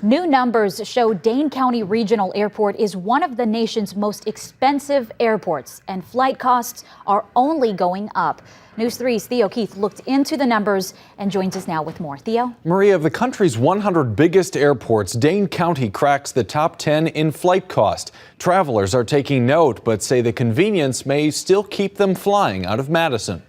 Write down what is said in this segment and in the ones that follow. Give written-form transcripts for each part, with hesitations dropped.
New numbers show Dane County Regional Airport is one of the nation's most expensive airports, and flight costs are only going up. News 3's Theo Keith looked into the numbers and joins us now with more. Theo? Maria, of the country's 100 biggest airports, Dane County cracks the top 10 in flight cost. Travelers are taking note, but say the convenience may still keep them flying out of Madison.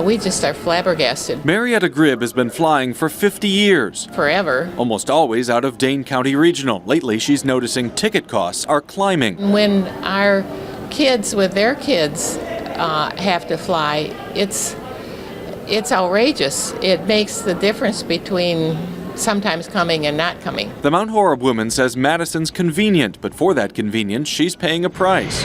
We just are flabbergasted. Marietta Gribb has been flying for 50 years. Forever. Almost always out of Dane County Regional. Lately, she's noticing ticket costs are climbing. When our kids with their kids have to fly, it's outrageous. It makes the difference between sometimes coming and not coming. The Mount Horeb woman says Madison's convenient, but for that convenience, she's paying a price.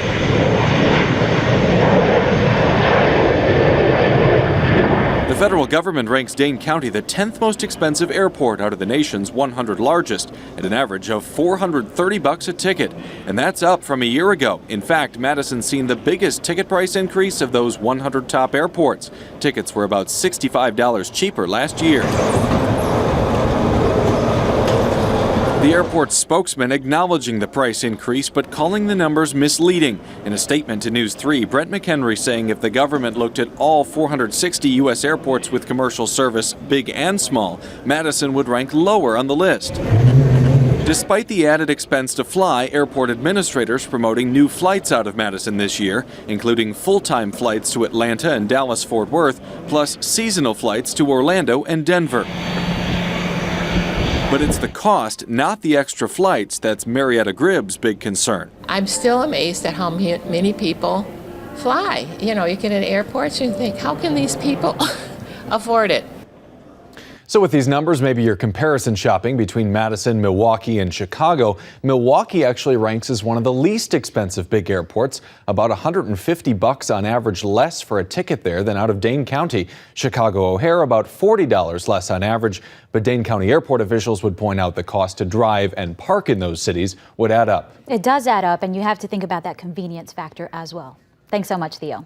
The federal government ranks Dane County the 10th most expensive airport out of the nation's 100 largest, at an average of $430 a ticket. And that's up from a year ago. In fact, Madison's seen the biggest ticket price increase of those 100 top airports. Tickets were about $65 cheaper last year. The airport's spokesman acknowledging the price increase, but calling the numbers misleading. In a statement to News 3, Brent McHenry saying if the government looked at all 460 U.S. airports with commercial service, big and small, Madison would rank lower on the list. Despite the added expense to fly, airport administrators promoting new flights out of Madison this year, including full-time flights to Atlanta and Dallas-Fort Worth, plus seasonal flights to Orlando and Denver. But it's the cost, not the extra flights, that's Marietta Gribb's big concern. I'm still amazed at how many people fly. You know, you get in airports and you think, how can these people afford it? So with these numbers, maybe you're comparison shopping between Madison, Milwaukee, and Chicago. Milwaukee actually ranks as one of the least expensive big airports, about $150 on average less for a ticket there than out of Dane County. Chicago O'Hare about $40 less on average, but Dane County airport officials would point out the cost to drive and park in those cities would add up. It does add up, and you have to think about that convenience factor as well. Thanks so much, Theo.